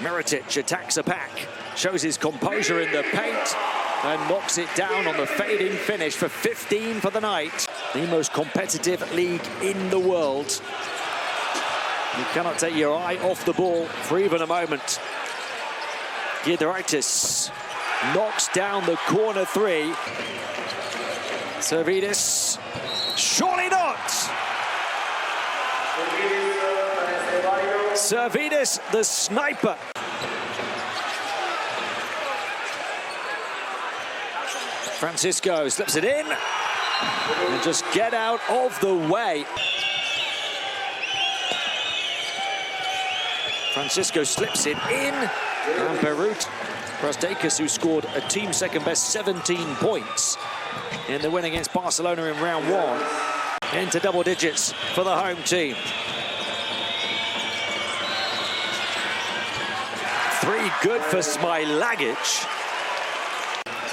Mirotic attacks a pack, shows his composure in the paint, and knocks it down on the fading finish for 15 for the night. The most competitive league in the world. You cannot take your eye off the ball for even a moment. Giedraitis knocks down the corner three. Servidis, surely not! Servidis, the sniper. Francisco slips it in and just get out of the way. Francisco slips it in, and Beirut Brasdeikis, who scored a team second best 17 points in the win against Barcelona in round one, into double digits for the home team. 3 good for Smailagic.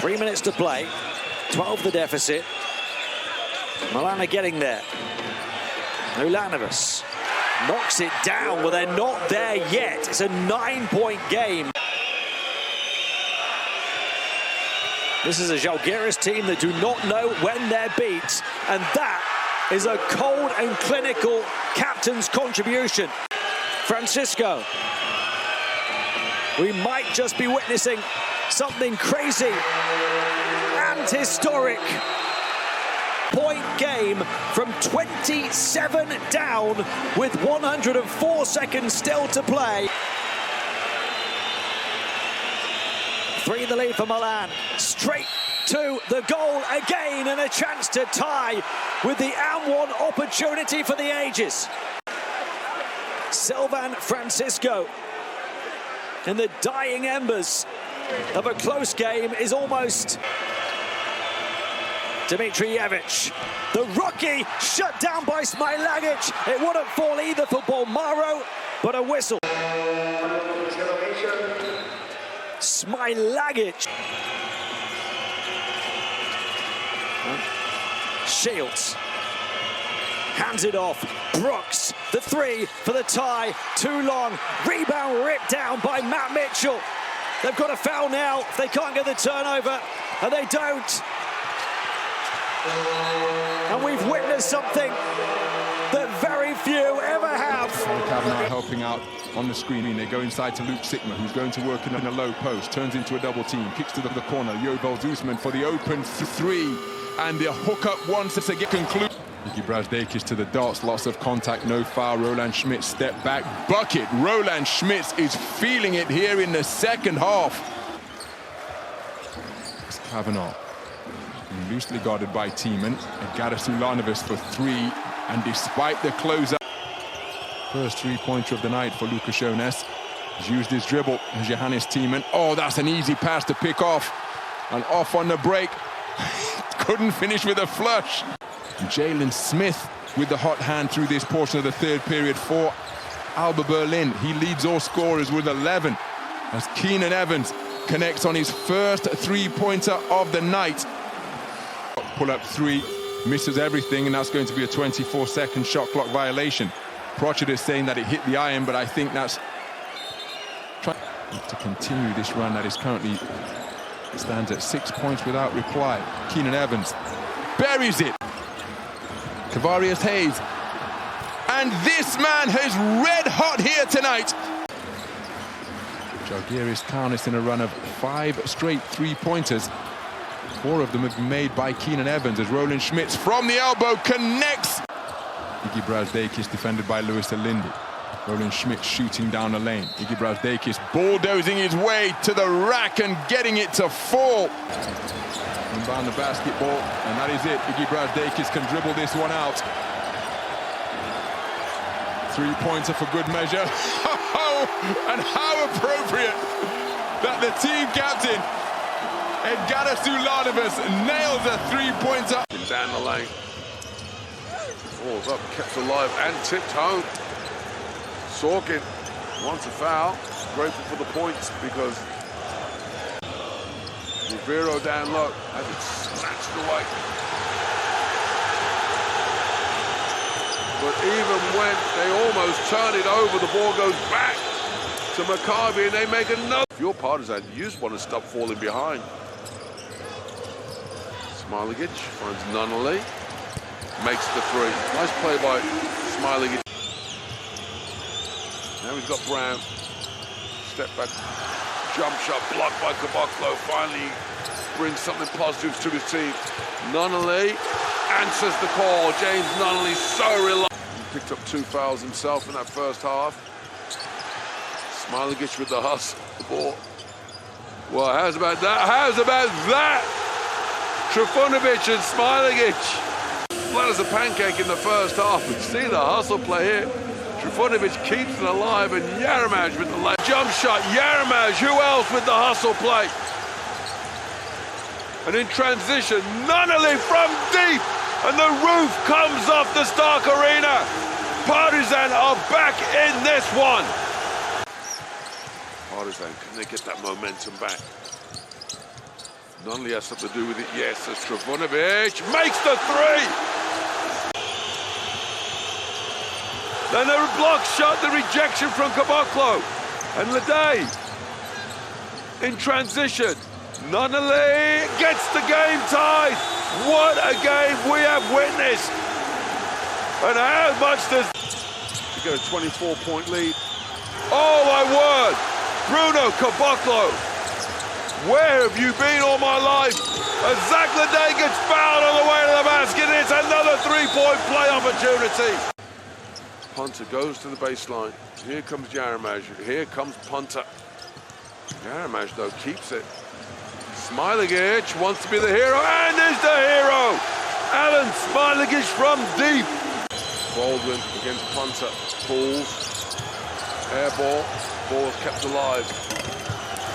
3 minutes to play, 12 the deficit. Milan are getting there. Ulanovas knocks it down. Well, they're not there yet. It's a 9-point game. This is a Žalgiris team that do not know when they're beat, and that is a cold and clinical captain's contribution. Francisco. We might just be witnessing something crazy and historic. Point game from 27 down with 104 seconds still to play. 3 the lead for Milan. Straight to the goal again, and a chance to tie with the and one opportunity for the ages. Sylvan Francisco, in the dying embers of a close game, is almost Dmitrijevic. The rookie shut down by Smailagic. It wouldn't fall either for Bolmaro, but a whistle. Smailagic. Shields hands it off. Brooks, the 3 for the tie. Too long. Rebound ripped down by Matt Mitchell. They've got a foul now if they can't get the turnover, and they don't. And we've witnessed something that very few ever have. Kavanagh helping out on the screen. They go inside to Luke Sigma, who's going to work in a low post. Turns into a double team. Kicks to the corner. Jovel Zuzman for the open 3. And the hookup once again conclude. Iggy Brasdeikis to the dots. Loss of contact. No foul. Roland Schmitz step back. Bucket. Roland Schmitz is feeling it here in the second half. It's Kavanagh. Loosely guarded by Tiemann. Edgaras Ulanovas for 3, and despite the closeout, first 3-pointer of the night for Lukashones. He's used his dribble, and Johannes Tiemann. Oh, that's an easy pass to pick off, and off on the break. Couldn't finish with a flush. Jalen Smith with the hot hand through this portion of the third period for Alba Berlin. He leads all scorers with 11, as Keenan Evans connects on his first 3-pointer of the night. Pull-up 3, misses everything, and that's going to be a 24-second shot clock violation. Prochet is saying that it hit the iron, but I think that's trying to continue this run that is currently stands at 6 points without reply. Keenan Evans buries it. Kavarius Hayes, and this man is red hot here tonight. Žalgiris Kaunas in a run of 5 straight 3-pointers. 4 of them have been made by Keenan Evans, as Roland Schmitz from the elbow connects. Iggy Brasdeikis defended by Lewis Alindi. Roland Schmitz shooting down the lane. Iggy Brasdeikis bulldozing his way to the rack and getting it to fall. Inbound the basketball, and that is it. Iggy Brasdeikis can dribble this one out. 3-pointer for good measure. And how appropriate that the team captain Edgaras Ulanovas nails a 3-pointer. Down the lane. Ball's up, kept alive and tipped home. Sorkin wants a foul. Grateful for the points because Rivero down low has it snatched away. But even when they almost turn it over, the ball goes back to Maccabi, and they make another. If you're Partizan, you just want to stop falling behind. Smailagic finds Nunnally, makes the three. Nice play by Smailagic. Now he's got Brown. Step back, jump shot blocked by Caboclo. Finally brings something positive to his team. Nunnally answers the call. James Nunnally so reliable. He picked up 2 fouls himself in that first half. Smailagic with the hustle, the ball. Well, how's about that? How's about that? Trifunovic and Smailagic. Flat as a pancake in the first half. But see the hustle play here. Trifunovic keeps it alive, and Yaramaz with the left jump shot. Yaramaz, who else with the hustle play? And in transition, Nunnally from deep, and the roof comes off the Stark Arena. Partizan are back in this one. Partizan, can they get that momentum back? Nunnally has something to do with it, yes, as Trifunovic makes the three. Then a block shot, the rejection from Caboclo. And Leday in transition. Nunnally gets the game tied. What a game we have witnessed. And how much does... You get a 24-point lead. Oh, my word. Bruno Caboclo. Where have you been all my life? As Zach Leday gets fouled on the way to the basket. It's another three-point play opportunity. Punter goes to the baseline. Here comes Yaramaz. Here comes Punter. Yaramaz, though, keeps it. Smailagic wants to be the hero, and is the hero! Alan Smailagic from deep. Baldwin against Punter. Falls. Air ball. Ball is kept alive.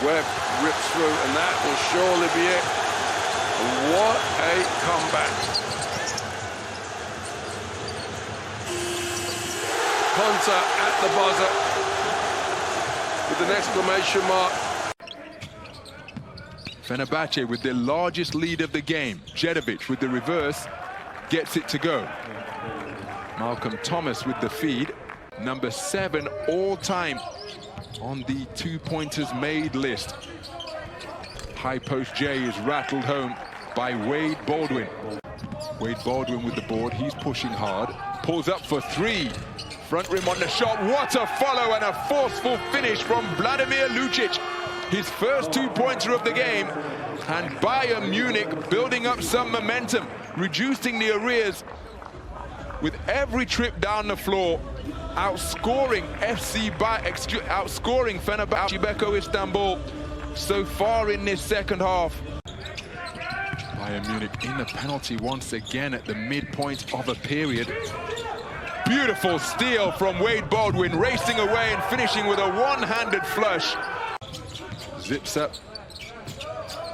Webb rips through, and that will surely be it. What a comeback. Punter at the buzzer with an exclamation mark. Fenerbahce with the largest lead of the game. Jedovic with the reverse gets it to go. Malcolm Thomas with the feed. Number 7 all-time on the 2-pointers made list. High post J is rattled home by Wade Baldwin. Wade Baldwin with the board. He's pushing hard. Pulls up for 3. Front rim on the shot. What a follow and a forceful finish from Vladimir Lucic. His first 2-pointer of the game. And Bayern Munich building up some momentum, reducing the arrears with every trip down the floor, outscoring outscoring Fenerbahce Beko Istanbul so far in this second half. Bayern Munich in the penalty once again at the midpoint of a period. Beautiful steal from Wade Baldwin, racing away and finishing with a one-handed flush. Zips up.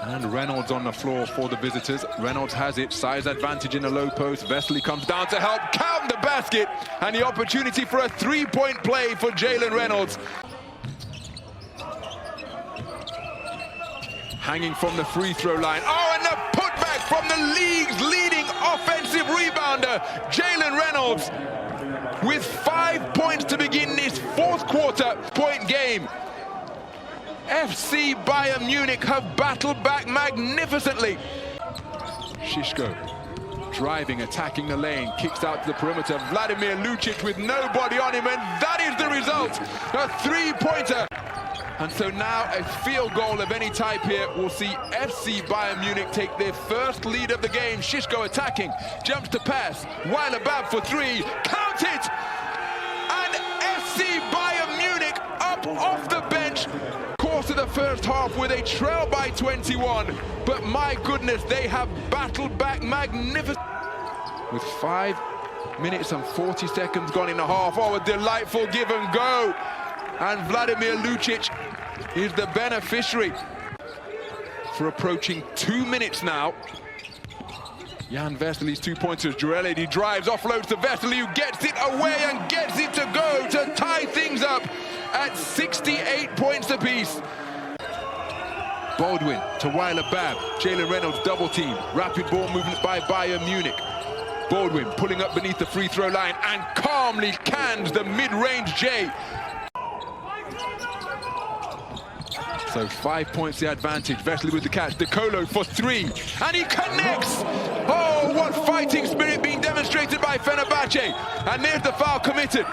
And Reynolds on the floor for the visitors. Reynolds has it, size advantage in the low post. Vesely comes down to help count the basket. And the opportunity for a 3-point play for Jalen Reynolds. Hanging from the free throw line. Oh, and the putback from the league's leading offensive rebounder, Jalen Reynolds. With 5 points to begin this fourth quarter point game. FC Bayern Munich have battled back magnificently. Shishko driving, attacking the lane, kicks out to the perimeter. Vladimir Lucic with nobody on him, and that is the result. A 3-pointer. And so now a field goal of any type here will see FC Bayern Munich take their first lead of the game. Shishko attacking, jumps to pass. Weiler Bab for 3, count it! And FC Bayern Munich up off the bench. Course of the first half with a trail by 21. But my goodness, they have battled back magnificent. With 5 minutes and 40 seconds gone in the half. Oh, a delightful give and go. And Vladimir Lucic is the beneficiary for approaching 2 minutes now. Jan Vesely's 2-pointers. Jurelli drives, offloads to Vesely, who gets it away and gets it to go to tie things up at 68 points apiece. Baldwin to Weiler Bab. Jalen Reynolds double team. Rapid ball movement by Bayern Munich. Baldwin pulling up beneath the free throw line and calmly cans the mid-range J. So 5 points the advantage. Vesely with the catch. De Colo for 3. And he connects! Oh, what fighting spirit being demonstrated by Fenerbahce. And there's the foul committed.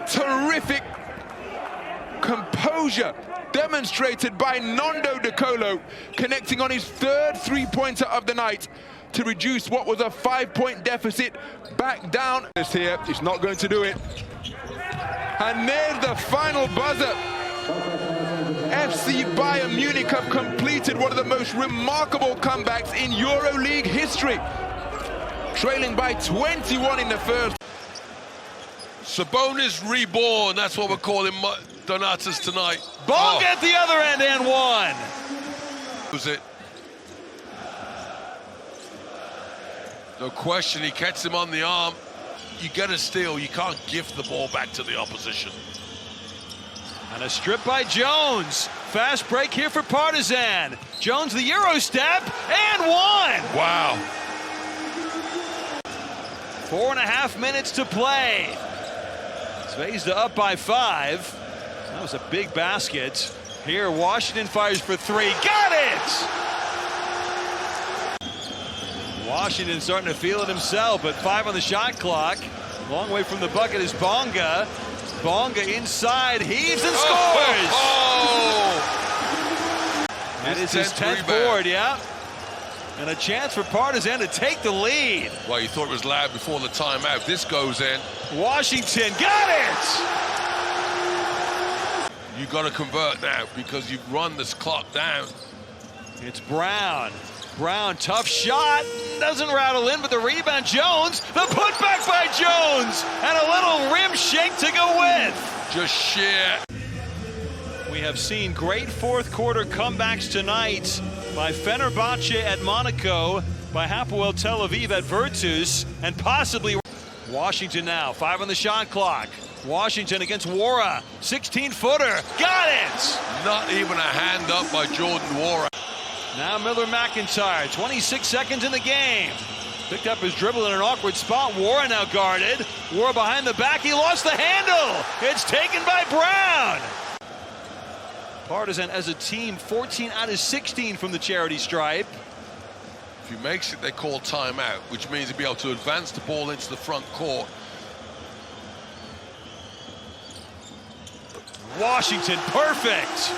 Terrific composure demonstrated by Nando De Colo, connecting on his third three-pointer of the night to reduce what was a 5-point deficit back down. Here, it's not going to do it. And there's the final buzzer. FC Bayern Munich have completed one of the most remarkable comebacks in EuroLeague history, trailing by 21 in the first. Sabonis reborn, that's what we're calling Donatas tonight. Bonga at the other end and one. Was it? No question, he catches him on the arm. You get a steal, you can't gift the ball back to the opposition. And a strip by Jones. Fast break here for Partizan. Jones the Euro step and one. Wow. 4.5 minutes to play. Zvezda up by 5. That was a big basket. Here, Washington fires for 3. Got it! Washington starting to feel it himself, but 5 on the shot clock. Long way from the bucket is Bonga. Bonga inside, heaves and scores! That is his 10th board, yeah. And a chance for Partizan to take the lead. Well, you thought it was loud before the timeout. This goes in. Washington got it! You got to convert now because you've run this clock down. It's Brown. Brown, tough shot. Doesn't rattle in, but the rebound, Jones. The putback by Jones. And a little rim shake to go with. Just sheer. We have seen great fourth quarter comebacks tonight by Fenerbahce at Monaco, by Hapoel Tel Aviv at Virtus, and possibly Washington now. 5 on the shot clock. Washington against Wara. 16-footer. Got it! Not even a hand up by Jordan Wara. Now Miller McIntyre, 26 seconds in the game. Picked up his dribble in an awkward spot. Wara now guarded. Wara behind the back. He lost the handle. It's taken by Brown. Partizan as a team, 14 out of 16 from the charity stripe. If he makes it, they call timeout, which means he'll be able to advance the ball into the front court. Washington, perfect.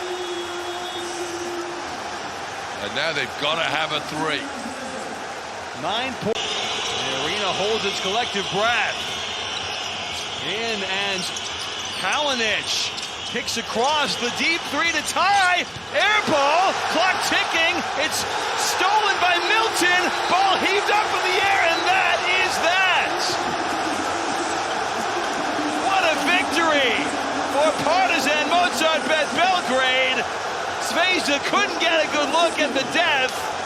And now they've got to have a 3. 9 points. The arena holds its collective breath. In and Kalinic kicks across the deep 3 to tie. Air ball, clock ticking. It's stolen by Milton. Ball heaved up in the air, and that is that. What a victory for Partizan Mozart Bet Belgrade. Zvezda couldn't get a good look at the death.